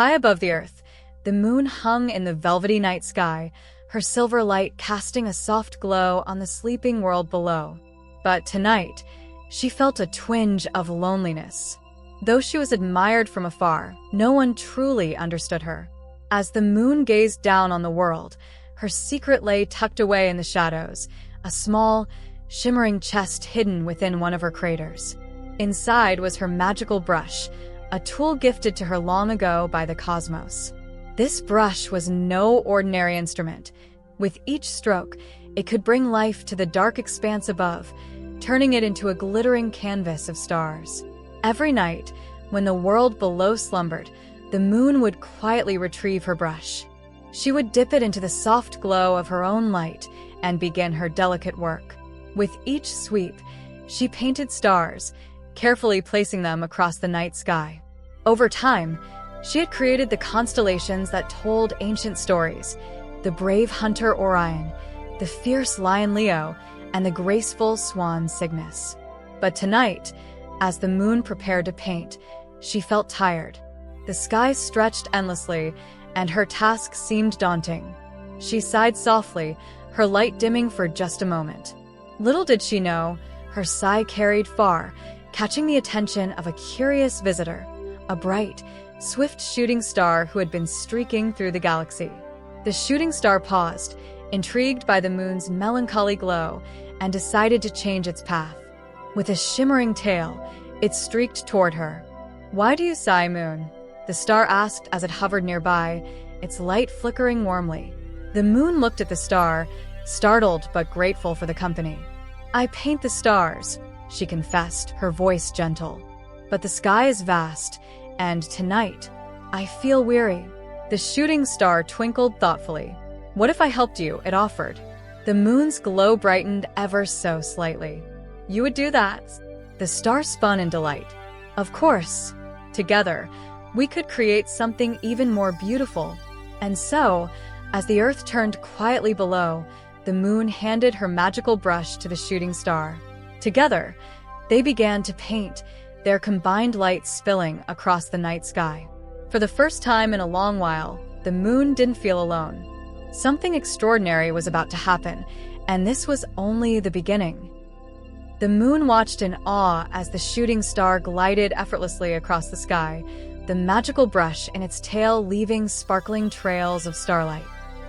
High above the earth, the moon hung in the velvety night sky, her silver light casting a soft glow on the sleeping world below. But tonight, she felt a twinge of loneliness. Though she was admired from afar, no one truly understood her. As the moon gazed down on the world, her secret lay tucked away in the shadows, a small, shimmering chest hidden within one of her craters. Inside was her magical brush, a tool gifted to her long ago by the cosmos. This brush was no ordinary instrument. With each stroke, it could bring life to the dark expanse above, turning it into a glittering canvas of stars. Every night, when the world below slumbered, the moon would quietly retrieve her brush. She would dip it into the soft glow of her own light and begin her delicate work. With each sweep, she painted stars, carefully placing them across the night sky. Over time, she had created the constellations that told ancient stories: the brave hunter Orion, the fierce lion Leo, and the graceful Swan Cygnus. But tonight, as the moon prepared to paint, she felt tired. The sky stretched endlessly, and her task seemed daunting. She sighed softly, her light dimming for just a moment. Little did she know, her sigh carried far, catching the attention of a curious visitor, a bright, swift shooting star who had been streaking through the galaxy. The shooting star paused, intrigued by the moon's melancholy glow, and decided to change its path. With a shimmering tail, it streaked toward her. "Why do you sigh, moon?" the star asked as it hovered nearby, its light flickering warmly. The moon looked at the star, startled but grateful for the company. "I paint the stars," she confessed, her voice gentle. "But the sky is vast, and tonight, I feel weary." The shooting star twinkled thoughtfully. "What if I helped you?" it offered. The moon's glow brightened ever so slightly. "You would do that?" The star spun in delight. "Of course. Together, we could create something even more beautiful." And so, as the earth turned quietly below, the moon handed her magical brush to the shooting star. Together, they began to paint, their combined light spilling across the night sky. For the first time in a long while, the moon didn't feel alone. Something extraordinary was about to happen, and this was only the beginning. The moon watched in awe as the shooting star glided effortlessly across the sky, the magical brush in its tail leaving sparkling trails of starlight.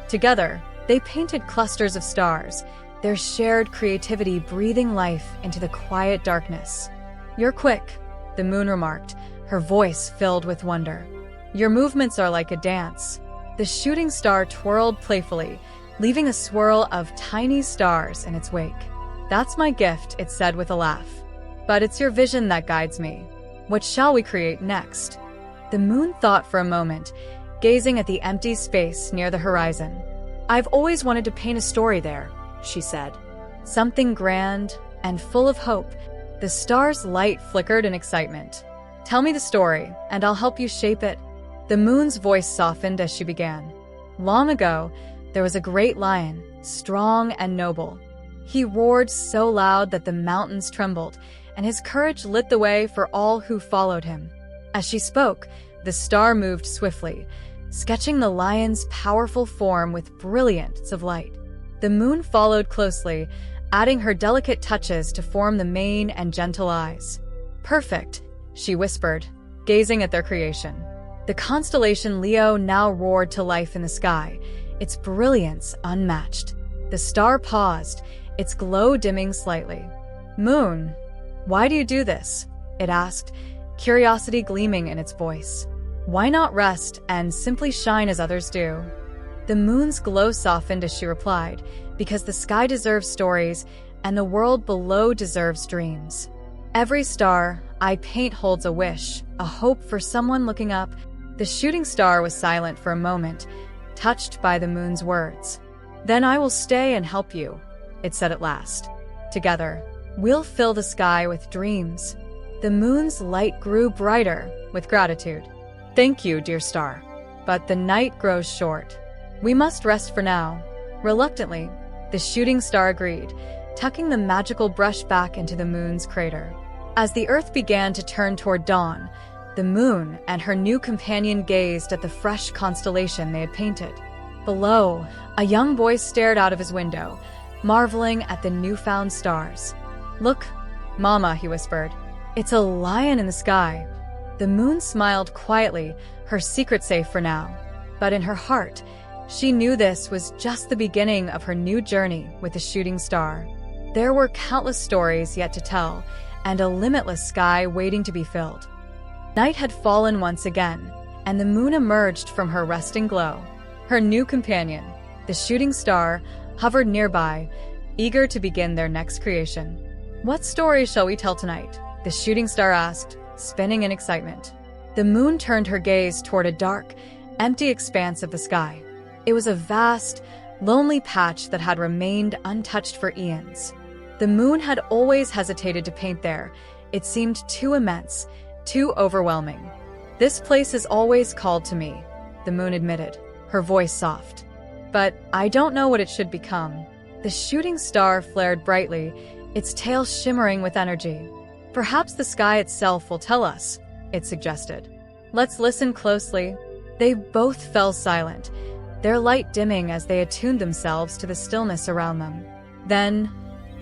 Together, they painted clusters of stars, their shared creativity breathing life into the quiet darkness. "You're quick," the moon remarked, her voice filled with wonder. "Your movements are like a dance." The shooting star twirled playfully, leaving a swirl of tiny stars in its wake. "That's my gift," it said with a laugh. "But it's your vision that guides me. What shall we create next?" The moon thought for a moment, gazing at the empty space near the horizon. "I've always wanted to paint a story there," she said. "Something grand and full of hope." The star's light flickered in excitement. "Tell me the story, and I'll help you shape it." The moon's voice softened as she began. "Long ago, there was a great lion, strong and noble. He roared so loud that the mountains trembled, and his courage lit the way for all who followed him." As she spoke, the star moved swiftly, sketching the lion's powerful form with brilliance of light. The moon followed closely, adding her delicate touches to form the mane and gentle eyes. "Perfect," she whispered, gazing at their creation. The constellation Leo now roared to life in the sky, its brilliance unmatched. The star paused, its glow dimming slightly. "Moon, why do you do this?" it asked, curiosity gleaming in its voice. "Why not rest and simply shine as others do?" The moon's glow softened as she replied, "Because the sky deserves stories, and the world below deserves dreams. Every star I paint holds a wish, a hope for someone looking up." The shooting star was silent for a moment, touched by the moon's words. "Then I will stay and help you," it said at last. "Together, we'll fill the sky with dreams." The moon's light grew brighter with gratitude. "Thank you, dear star. But the night grows short. We must rest for now." Reluctantly, the shooting star agreed, tucking the magical brush back into the moon's crater. As the earth began to turn toward dawn, The moon and her new companion gazed at the fresh constellation they had painted. Below, a young boy stared out of his window, marveling at the newfound stars. "Look, Mama," he whispered. "It's a lion in the sky." The moon smiled quietly, her secret safe for now. But in her heart, she knew this was just the beginning of her new journey with the shooting star. There were countless stories yet to tell, and a limitless sky waiting to be filled. Night had fallen once again, and the moon emerged from her resting glow. Her new companion, the shooting star, hovered nearby, eager to begin their next creation. "What story shall we tell tonight?" the shooting star asked, spinning in excitement. The moon turned her gaze toward a dark, empty expanse of the sky. It was a vast, lonely patch that had remained untouched for eons. The moon had always hesitated to paint there. It seemed too immense, too overwhelming. "This place is always called to me," the moon admitted, her voice soft. "But I don't know what it should become." The shooting star flared brightly, its tail shimmering with energy. "Perhaps the sky itself will tell us," it suggested. "Let's listen closely." They both fell silent, their light dimming as they attuned themselves to the stillness around them. Then,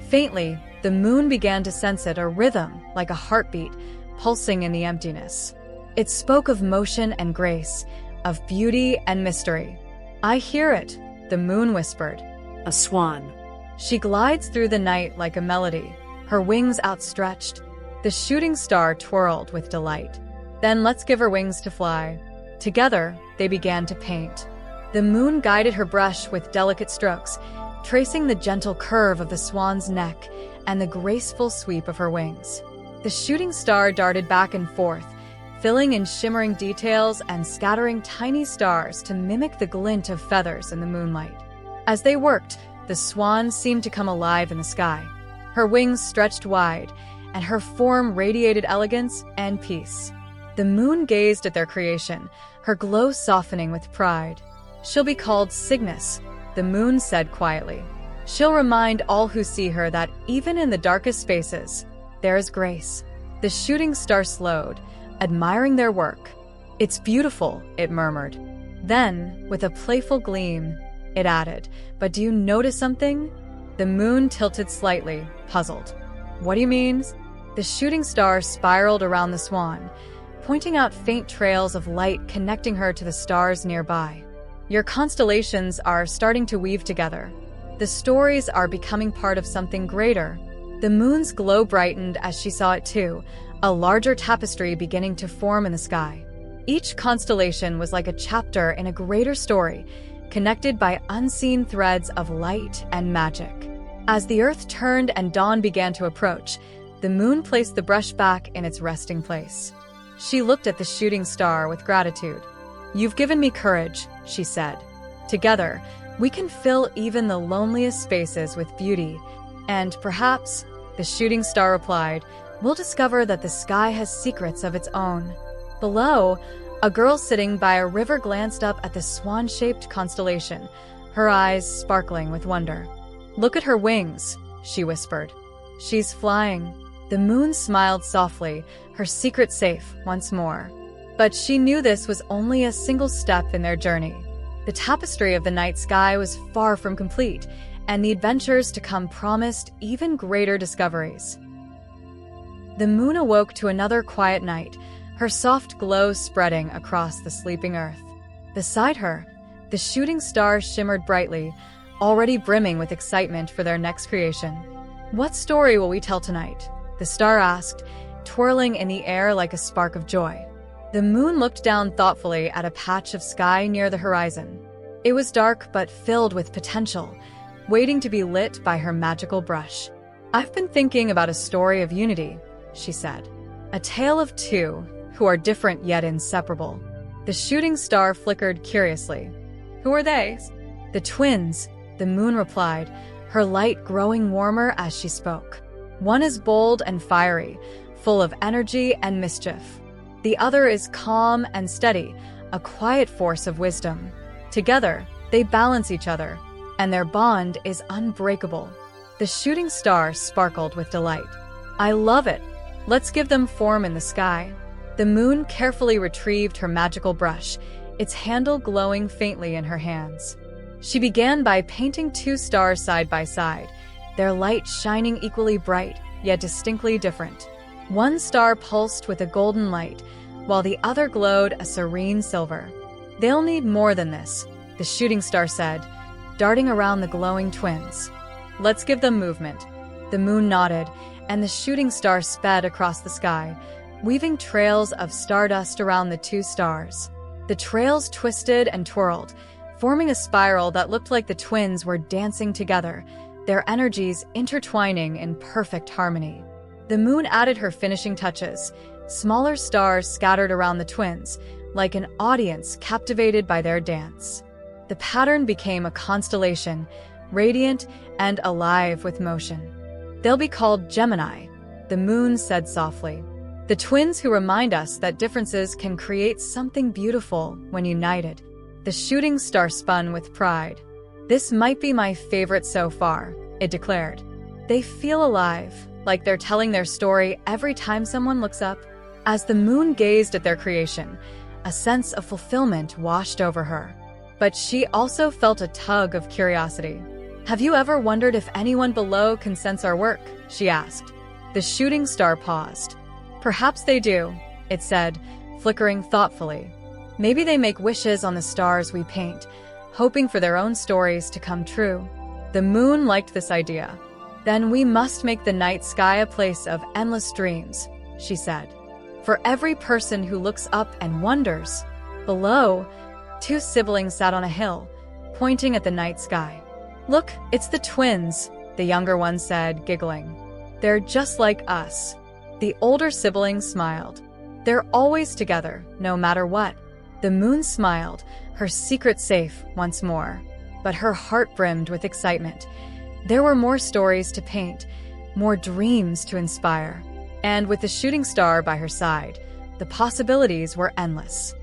faintly, the moon began to sense it, a rhythm like a heartbeat, pulsing in the emptiness. It spoke of motion and grace, of beauty and mystery. "I hear it," the moon whispered. A swan. She glides through the night like a melody, her wings outstretched. The shooting star twirled with delight. "Then let's give her wings to fly." Together, they began to paint. The moon guided her brush with delicate strokes, tracing the gentle curve of the swan's neck and the graceful sweep of her wings. The shooting star darted back and forth, filling in shimmering details and scattering tiny stars to mimic the glint of feathers in the moonlight. As they worked, the swan seemed to come alive in the sky. Her wings stretched wide, and her form radiated elegance and peace. The moon gazed at their creation, her glow softening with pride. "She'll be called Cygnus," the moon said quietly. "She'll remind all who see her that even in the darkest spaces, there is grace." The shooting star slowed, admiring their work. "It's beautiful," it murmured. Then, with a playful gleam, it added, "But do you notice something?" The moon tilted slightly, puzzled. "What do you mean?" The shooting star spiraled around the swan, pointing out faint trails of light connecting her to the stars nearby. "Your constellations are starting to weave together. The stories are becoming part of something greater." The moon's glow brightened as she saw it too, a larger tapestry beginning to form in the sky. Each constellation was like a chapter in a greater story, connected by unseen threads of light and magic. As the earth turned and dawn began to approach, the moon placed the brush back in its resting place. She looked at the shooting star with gratitude. "You've given me courage," she said. "Together, we can fill even the loneliest spaces with beauty. And perhaps," the shooting star replied, "we'll discover that the sky has secrets of its own." Below, a girl sitting by a river glanced up at the swan-shaped constellation, her eyes sparkling with wonder. "Look at her wings," she whispered. "She's flying." The moon smiled softly, her secret safe once more. But she knew this was only a single step in their journey. The tapestry of the night sky was far from complete, and the adventures to come promised even greater discoveries. The moon awoke to another quiet night, her soft glow spreading across the sleeping earth. Beside her, the shooting star shimmered brightly, already brimming with excitement for their next creation. "What story will we tell tonight?" the star asked, twirling in the air like a spark of joy. The moon looked down thoughtfully at a patch of sky near the horizon. It was dark but filled with potential, waiting to be lit by her magical brush. "I've been thinking about a story of unity," she said. "A tale of two who are different yet inseparable." The shooting star flickered curiously. "Who are they?" "The twins," the moon replied, her light growing warmer as she spoke. "One is bold and fiery, full of energy and mischief. The other is calm and steady, a quiet force of wisdom. Together, they balance each other, and their bond is unbreakable." The shooting star sparkled with delight. "I love it. Let's give them form in the sky." The moon carefully retrieved her magical brush, its handle glowing faintly in her hands. She began by painting 2 stars side by side, their light shining equally bright, yet distinctly different. One star pulsed with a golden light, while the other glowed a serene silver. "They'll need more than this," the shooting star said, darting around the glowing twins. "Let's give them movement." The moon nodded, and the shooting star sped across the sky, weaving trails of stardust around the 2 stars. The trails twisted and twirled, forming a spiral that looked like the twins were dancing together, their energies intertwining in perfect harmony. The moon added her finishing touches, smaller stars scattered around the twins, like an audience captivated by their dance. The pattern became a constellation, radiant and alive with motion. "They'll be called Gemini," the moon said softly. "The twins who remind us that differences can create something beautiful when united." The shooting star spun with pride. "This might be my favorite so far," it declared. "They feel alive, like they're telling their story every time someone looks up." As the moon gazed at their creation, a sense of fulfillment washed over her. But she also felt a tug of curiosity. "Have you ever wondered if anyone below can sense our work?" she asked. The shooting star paused. "Perhaps they do," it said, flickering thoughtfully. "Maybe they make wishes on the stars we paint, hoping for their own stories to come true." The moon liked this idea. "Then we must make the night sky a place of endless dreams," she said. "For every person who looks up and wonders." Below, 2 siblings sat on a hill, pointing at the night sky. "Look, it's the twins," the younger one said, giggling. "They're just like us." The older sibling smiled. "They're always together, no matter what." The moon smiled, her secret safe once more. But her heart brimmed with excitement. There were more stories to paint, more dreams to inspire. And with the shooting star by her side, the possibilities were endless.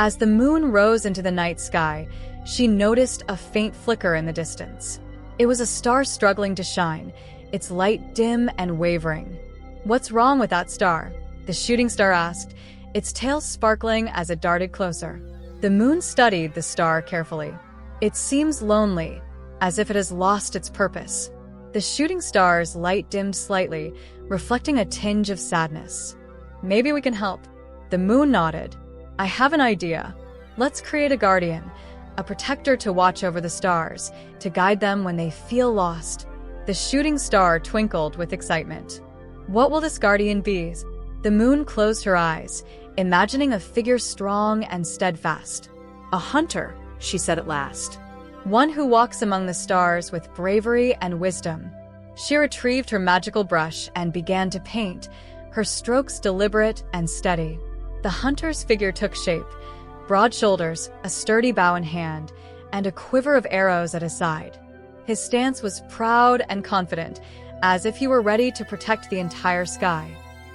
As the moon rose into the night sky, she noticed a faint flicker in the distance. It was a star struggling to shine, its light dim and wavering. "What's wrong with that star?" the shooting star asked, its tail sparkling as it darted closer. The moon studied the star carefully. "It seems lonely, as if it has lost its purpose." The shooting star's light dimmed slightly, reflecting a tinge of sadness. "Maybe we can help." The moon nodded. "I have an idea. Let's create a guardian, a protector to watch over the stars, to guide them when they feel lost." The shooting star twinkled with excitement. "What will this guardian be?" The moon closed her eyes, imagining a figure strong and steadfast. "A hunter," she said at last. "One who walks among the stars with bravery and wisdom." She retrieved her magical brush and began to paint, her strokes deliberate and steady. The hunter's figure took shape, broad shoulders, a sturdy bow in hand, and a quiver of arrows at his side. His stance was proud and confident, as if he were ready to protect the entire sky.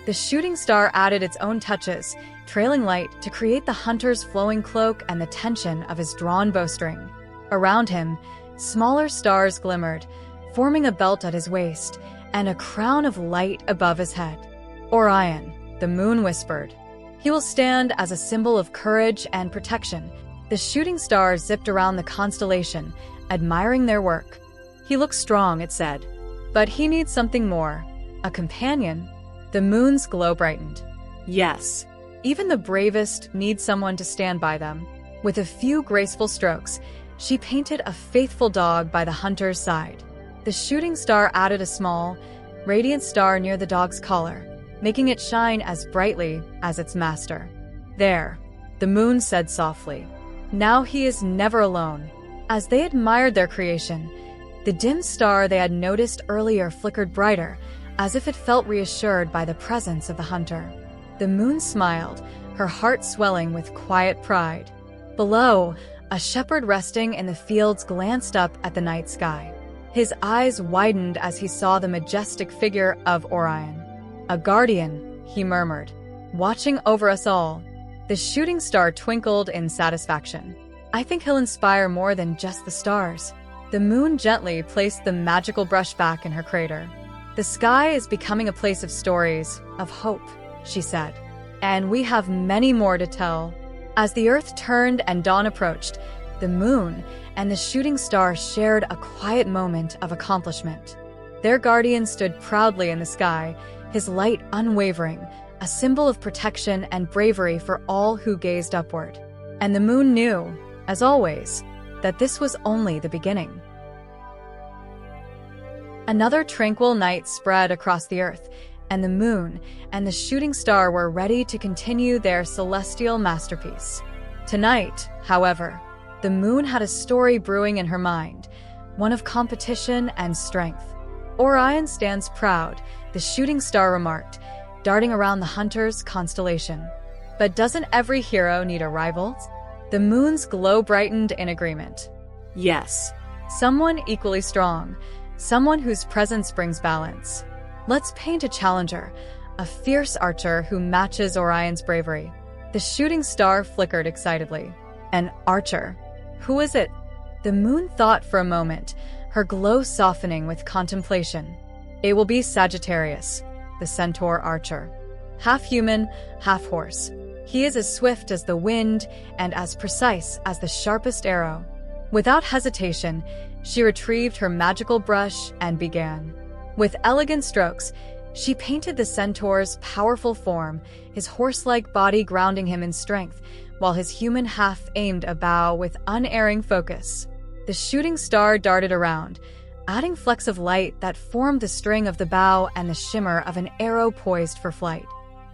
The shooting star added its own touches, trailing light to create the hunter's flowing cloak and the tension of his drawn bowstring. Around him, smaller stars glimmered, forming a belt at his waist and a crown of light above his head. "Orion," the moon whispered. "He will stand as a symbol of courage and protection." The shooting star zipped around the constellation, admiring their work. "He looks strong," it said. "But he needs something more. A companion." The moon's glow brightened. "Yes. Even the bravest need someone to stand by them." With a few graceful strokes, she painted a faithful dog by the hunter's side. The shooting star added a small, radiant star near the dog's collar, making it shine as brightly as its master. "There," the moon said softly. "Now he is never alone." As they admired their creation, the dim star they had noticed earlier flickered brighter, as if it felt reassured by the presence of the hunter. The moon smiled, her heart swelling with quiet pride. Below, a shepherd resting in the fields glanced up at the night sky. His eyes widened as he saw the majestic figure of Orion. "A guardian," he murmured, "watching over us all." The shooting star twinkled in satisfaction. "I think he'll inspire more than just the stars." The moon gently placed the magical brush back in her crater. "The sky is becoming a place of stories, of hope." she said. "And we have many more to tell." As the Earth turned and dawn approached, the moon and the shooting star shared a quiet moment of accomplishment. Their guardian stood proudly in the sky, his light unwavering, a symbol of protection and bravery for all who gazed upward. And the moon knew, as always, that this was only the beginning. Another tranquil night spread across the Earth, and the moon and the shooting star were ready to continue their celestial masterpiece. Tonight, however, the moon had a story brewing in her mind, one of competition and strength. "Orion stands proud," the shooting star remarked, darting around the hunter's constellation. "But doesn't every hero need a rival?" The moon's glow brightened in agreement. "Yes, someone equally strong, someone whose presence brings balance. Let's paint a challenger, a fierce archer who matches Orion's bravery." The shooting star flickered excitedly. "An archer? Who is it?" The moon thought for a moment, her glow softening with contemplation. "It will be Sagittarius, the centaur archer. Half human, half horse. He is as swift as the wind and as precise as the sharpest arrow." Without hesitation, she retrieved her magical brush and began. With elegant strokes, she painted the centaur's powerful form, his horse-like body grounding him in strength, while his human half aimed a bow with unerring focus. The shooting star darted around, adding flecks of light that formed the string of the bow and the shimmer of an arrow poised for flight.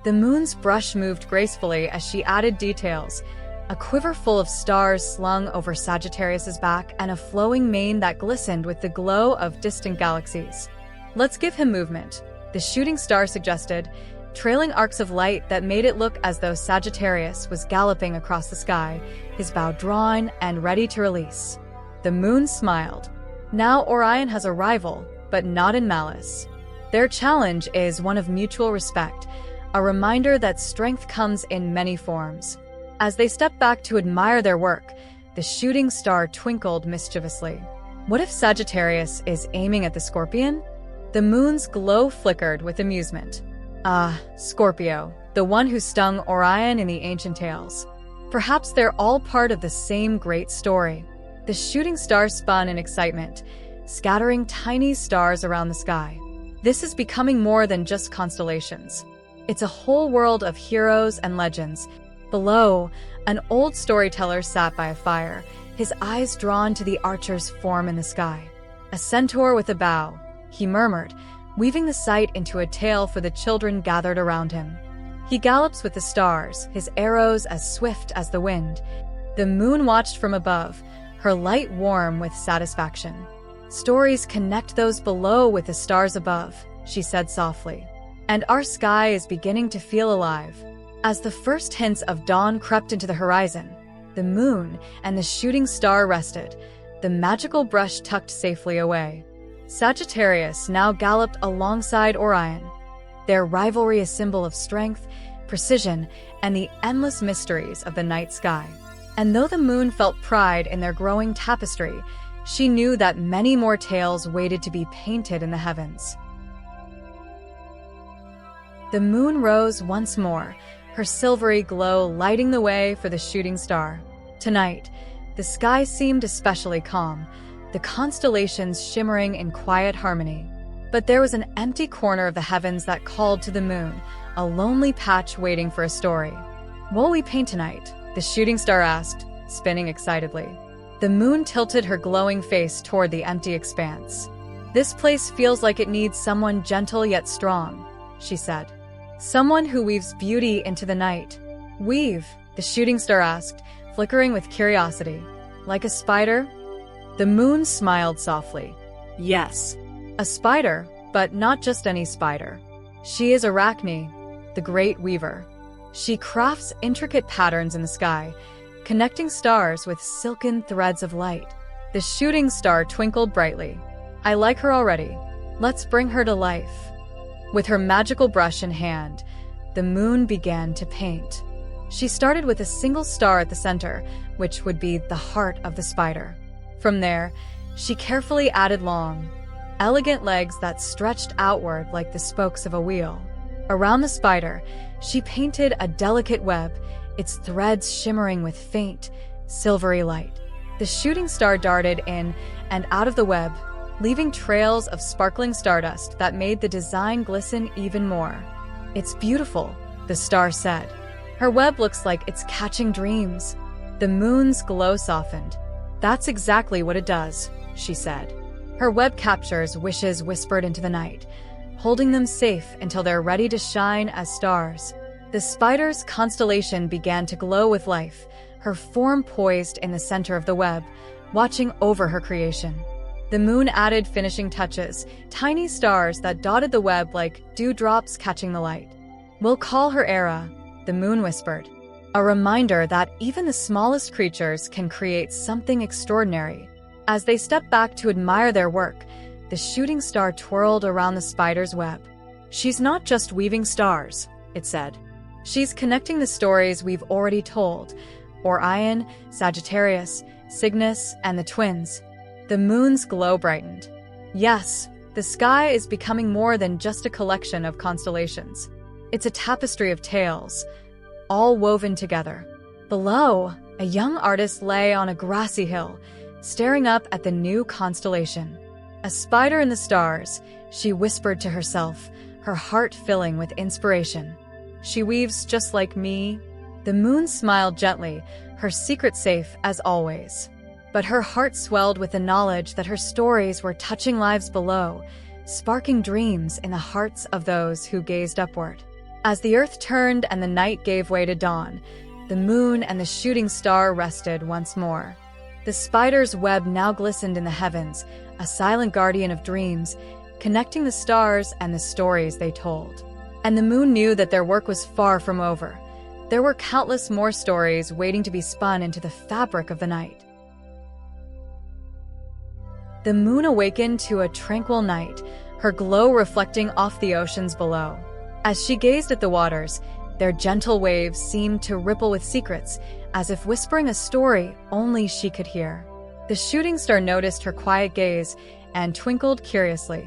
The moon's brush moved gracefully as she added details, a quiver full of stars slung over Sagittarius's back and a flowing mane that glistened with the glow of distant galaxies. "Let's give him movement," the shooting star suggested, trailing arcs of light that made it look as though Sagittarius was galloping across the sky, his bow drawn and ready to release. The moon smiled. Now Orion has a rival, but not in malice. Their challenge is one of mutual respect, a reminder that strength comes in many forms. As they stepped back to admire their work, the shooting star twinkled mischievously. What if Sagittarius is aiming at the Scorpion? The moon's glow flickered with amusement. Ah, Scorpio, the one who stung Orion in the ancient tales. Perhaps they're all part of the same great story. The shooting star spun in excitement, scattering tiny stars around the sky. This is becoming more than just constellations. It's a whole world of heroes and legends. Below, an old storyteller sat by a fire, his eyes drawn to the archer's form in the sky. "A centaur with a bow," he murmured, weaving the sight into a tale for the children gathered around him. "He gallops with the stars, his arrows as swift as the wind." The moon watched from above, her light warm with satisfaction. "Stories connect those below with the stars above," she said softly. "And our sky is beginning to feel alive." As the first hints of dawn crept into the horizon, the moon and the shooting star rested, the magical brush tucked safely away. Sagittarius now galloped alongside Orion, their rivalry a symbol of strength, precision, and the endless mysteries of the night sky. And though the moon felt pride in their growing tapestry, she knew that many more tales waited to be painted in the heavens. The moon rose once more, her silvery glow lighting the way for the shooting star. Tonight, the sky seemed especially calm, the constellations shimmering in quiet harmony. But there was an empty corner of the heavens that called to the moon, a lonely patch waiting for a story. "What'll we paint tonight?" the shooting star asked, spinning excitedly. The moon tilted her glowing face toward the empty expanse. "This place feels like it needs someone gentle yet strong," she said. "Someone who weaves beauty into the night." "Weave?" the shooting star asked, flickering with curiosity. "Like a spider?" The moon smiled softly. "Yes, a spider, but not just any spider. She is Arachne, the great weaver. She crafts intricate patterns in the sky, connecting stars with silken threads of light." The shooting star twinkled brightly. "I like her already. Let's bring her to life." With her magical brush in hand, the moon began to paint. She started with a single star at the center, which would be the heart of the spider. From there, she carefully added long, elegant legs that stretched outward like the spokes of a wheel. Around the spider, she painted a delicate web, its threads shimmering with faint, silvery light. The shooting star darted in and out of the web, leaving trails of sparkling stardust that made the design glisten even more. "It's beautiful," the star said. "Her web looks like it's catching dreams." The moon's glow softened. "That's exactly what it does," she said. "Her web captures wishes whispered into the night, holding them safe until they're ready to shine as stars." The spider's constellation began to glow with life, her form poised in the center of the web, watching over her creation. The moon added finishing touches, tiny stars that dotted the web like dewdrops catching the light. "We'll call her Ara," the moon whispered, a reminder that even the smallest creatures can create something extraordinary. As they stepped back to admire their work, the shooting star twirled around the spider's web. "She's not just weaving stars," it said. "She's connecting the stories we've already told: Orion, Sagittarius, Cygnus, and the twins." The moon's glow brightened. "Yes, the sky is becoming more than just a collection of constellations. It's a tapestry of tales, all woven together." Below, a young artist lay on a grassy hill, staring up at the new constellation. "A spider in the stars," she whispered to herself, her heart filling with inspiration. "She weaves just like me." The moon smiled gently, her secret safe as always. But her heart swelled with the knowledge that her stories were touching lives below, sparking dreams in the hearts of those who gazed upward. As the earth turned and the night gave way to dawn, the moon and the shooting star rested once more. The spider's web now glistened in the heavens, a silent guardian of dreams, connecting the stars and the stories they told. And the moon knew that their work was far from over. There were countless more stories waiting to be spun into the fabric of the night. The moon awakened to a tranquil night, her glow reflecting off the oceans below. As she gazed at the waters, their gentle waves seemed to ripple with secrets, as if whispering a story only she could hear. The shooting star noticed her quiet gaze and twinkled curiously.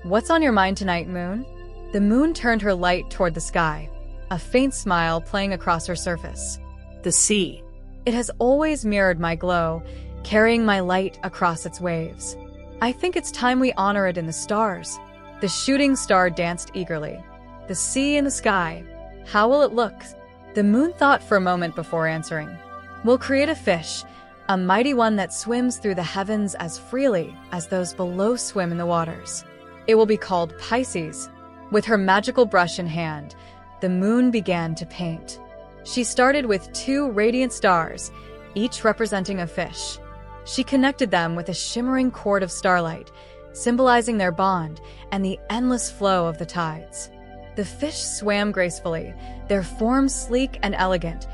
"What's on your mind tonight, moon?" The moon turned her light toward the sky, a faint smile playing across her surface. "The sea. It has always mirrored my glow, carrying my light across its waves. I think it's time we honor it in the stars." The shooting star danced eagerly. "The sea in the sky. How will it look?" The moon thought for a moment before answering. "We'll create a fish, a mighty one that swims through the heavens as freely as those below swim in the waters. It will be called Pisces." With her magical brush in hand, the moon began to paint. She started with 2 radiant stars, each representing a fish. She connected them with a shimmering cord of starlight, symbolizing their bond and the endless flow of the tides. The fish swam gracefully, their forms sleek and elegant,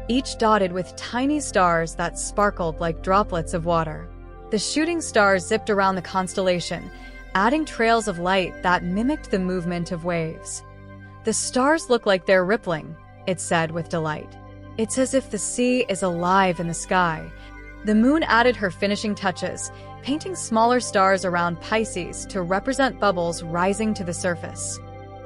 each dotted with tiny stars that sparkled like droplets of water. The shooting stars zipped around the constellation, adding trails of light that mimicked the movement of waves. "The stars look like they're rippling," it said with delight. "It's as if the sea is alive in the sky." The moon added her finishing touches, painting smaller stars around Pisces to represent bubbles rising to the surface.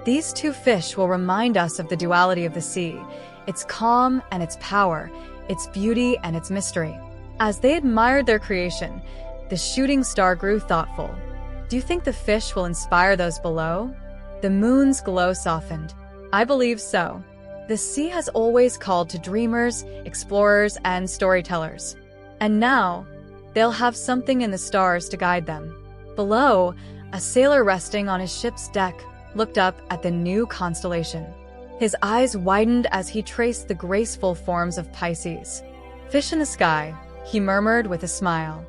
"These 2 fish will remind us of the duality of the sea, its calm and its power, its beauty and its mystery." As they admired their creation, the shooting star grew thoughtful. "Do you think the fish will inspire those below?" The moon's glow softened. "I believe so. The sea has always called to dreamers, explorers, and storytellers. And now, they'll have something in the stars to guide them." Below, a sailor resting on his ship's deck looked up at the new constellation. His eyes widened as he traced the graceful forms of Pisces. "Fish in the sky," he murmured with a smile.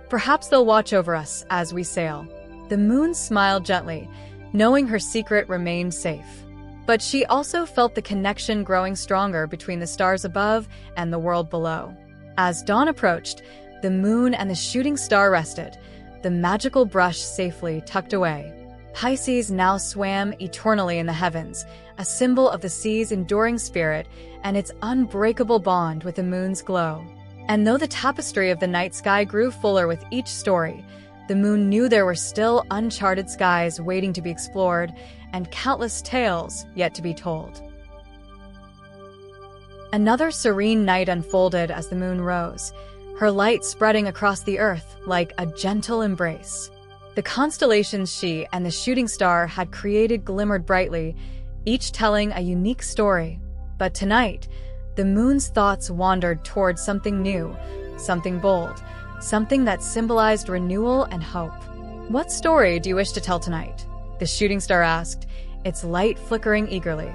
"Perhaps they'll watch over us as we sail." The moon smiled gently, knowing her secret remained safe. But she also felt the connection growing stronger between the stars above and the world below. As dawn approached, the moon and the shooting star rested, the magical brush safely tucked away. Pisces now swam eternally in the heavens, a symbol of the sea's enduring spirit and its unbreakable bond with the moon's glow. And though the tapestry of the night sky grew fuller with each story, the moon knew there were still uncharted skies waiting to be explored, and countless tales yet to be told. Another serene night unfolded as the moon rose, her light spreading across the earth like a gentle embrace. The constellations she and the shooting star had created glimmered brightly, each telling a unique story. But tonight, the moon's thoughts wandered toward something new, something bold, something that symbolized renewal and hope. "What story do you wish to tell tonight?" the shooting star asked, its light flickering eagerly.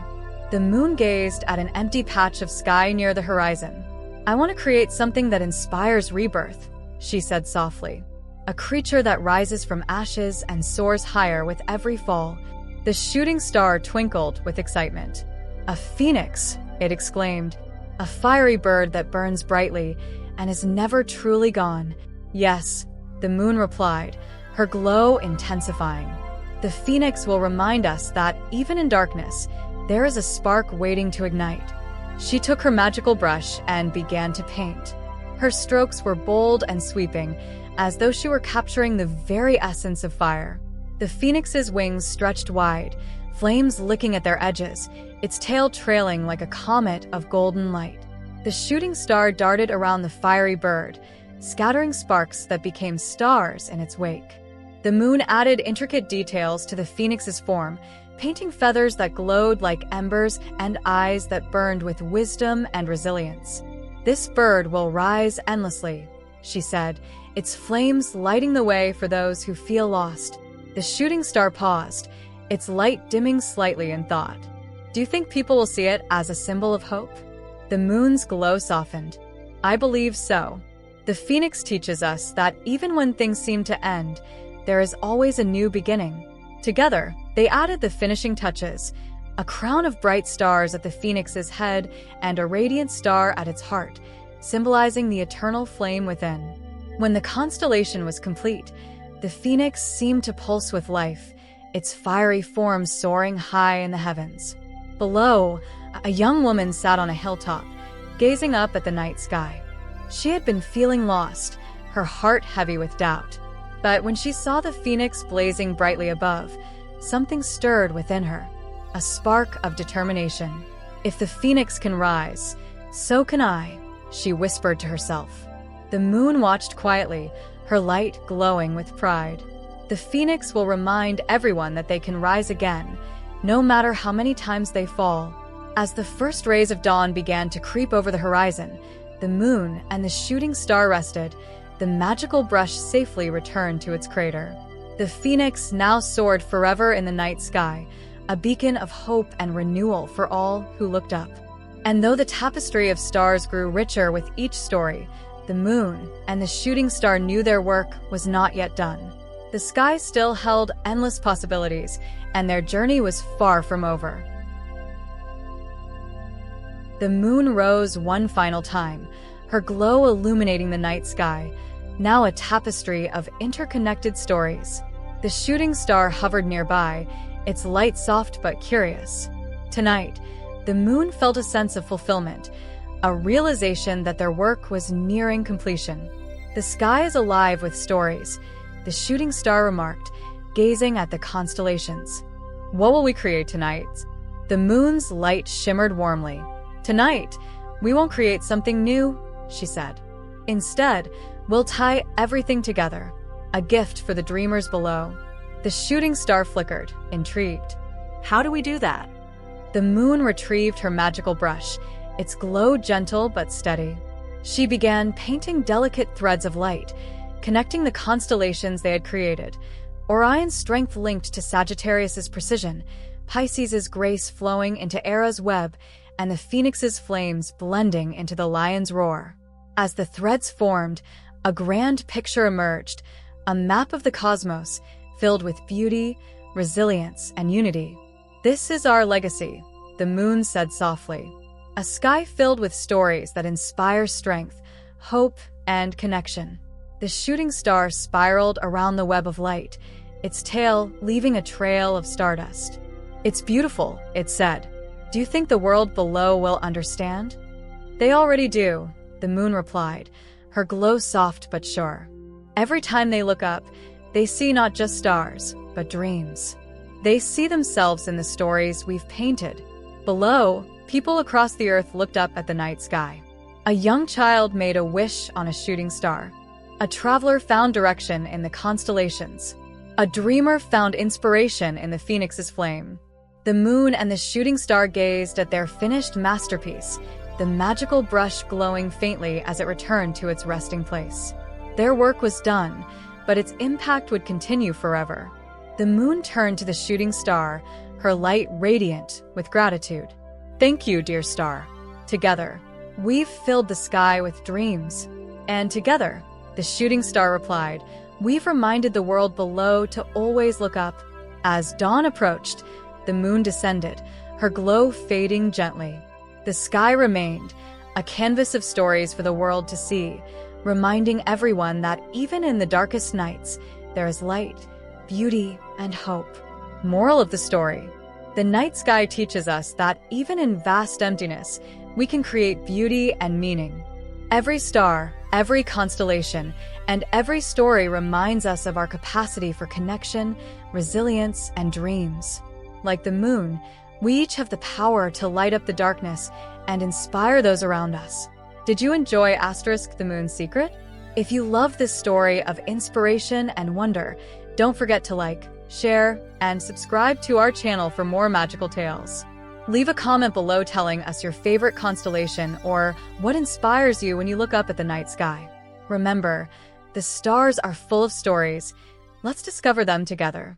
The moon gazed at an empty patch of sky near the horizon. "I want to create something that inspires rebirth," she said softly. "A creature that rises from ashes and soars higher with every fall." The shooting star twinkled with excitement. "A phoenix," it exclaimed, "a fiery bird that burns brightly and is never truly gone." "Yes," the moon replied, her glow intensifying. "The phoenix will remind us that, even in darkness, there is a spark waiting to ignite." She took her magical brush and began to paint. Her strokes were bold and sweeping, as though she were capturing the very essence of fire. The phoenix's wings stretched wide, flames licking at their edges, its tail trailing like a comet of golden light. The shooting star darted around the fiery bird, scattering sparks that became stars in its wake. The moon added intricate details to the phoenix's form, painting feathers that glowed like embers and eyes that burned with wisdom and resilience. "This bird will rise endlessly," she said, its flames lighting the way for those who feel lost. The shooting star paused, its light dimming slightly in thought. "Do you think people will see it as a symbol of hope?" The moon's glow softened. "I believe so. The phoenix teaches us that even when things seem to end, there is always a new beginning." Together, they added the finishing touches, a crown of bright stars at the phoenix's head and a radiant star at its heart, symbolizing the eternal flame within. When the constellation was complete, the phoenix seemed to pulse with life, its fiery form soaring high in the heavens. Below, a young woman sat on a hilltop, gazing up at the night sky. She had been feeling lost, her heart heavy with doubt. But when she saw the phoenix blazing brightly above, something stirred within her, a spark of determination. "If the phoenix can rise, so can I," she whispered to herself. The moon watched quietly, her light glowing with pride. "The phoenix will remind everyone that they can rise again, no matter how many times they fall." As the first rays of dawn began to creep over the horizon, the moon and the shooting star rested, the magical brush safely returned to its crater. The phoenix now soared forever in the night sky, a beacon of hope and renewal for all who looked up. And though the tapestry of stars grew richer with each story, the moon and the shooting star knew their work was not yet done. The sky still held endless possibilities, and their journey was far from over. The moon rose one final time, her glow illuminating the night sky, now a tapestry of interconnected stories. The shooting star hovered nearby, its light soft but curious. Tonight, the moon felt a sense of fulfillment, a realization that their work was nearing completion. "The sky is alive with stories," the shooting star remarked, gazing at the constellations. "What will we create tonight?" The moon's light shimmered warmly. "Tonight, we won't create something new," she said. "Instead, we'll tie everything together, a gift for the dreamers below." The shooting star flickered, intrigued. "How do we do that?" The moon retrieved her magical brush, its glow gentle but steady. She began painting delicate threads of light, connecting the constellations they had created. Orion's strength linked to Sagittarius's precision, Pisces' grace flowing into Ara's web, and the phoenix's flames blending into the lion's roar. As the threads formed, a grand picture emerged, a map of the cosmos filled with beauty, resilience, and unity. "This is our legacy," the moon said softly. "A sky filled with stories that inspire strength, hope, and connection." The shooting star spiraled around the web of light, its tail leaving a trail of stardust. "It's beautiful," it said. "Do you think the world below will understand?" "They already do," the moon replied, her glow soft but sure. "Every time they look up, they see not just stars, but dreams." They see themselves in the stories we've painted. Below, people across the earth looked up at the night sky. A young child made a wish on a shooting star. A traveler found direction in the constellations. A dreamer found inspiration in the phoenix's flame. The moon and the shooting star gazed at their finished masterpiece, the magical brush glowing faintly as it returned to its resting place. Their work was done, but its impact would continue forever. The moon turned to the shooting star, her light radiant with gratitude. "Thank you, dear star. Together, we've filled the sky with dreams." And together, the shooting star replied, "We've reminded the world below to always look up." As dawn approached, the moon descended, her glow fading gently. The sky remained, a canvas of stories for the world to see, reminding everyone that even in the darkest nights, there is light, beauty, and hope. Moral of the story: the night sky teaches us that even in vast emptiness, we can create beauty and meaning. Every star, every constellation, and every story reminds us of our capacity for connection, resilience, and dreams. Like the moon, we each have the power to light up the darkness and inspire those around us. Did you enjoy the Moon's Secret? If you love this story of inspiration and wonder, don't forget to like, share, and subscribe to our channel for more magical tales. Leave a comment below telling us your favorite constellation or what inspires you when you look up at the night sky. Remember, the stars are full of stories. Let's discover them together.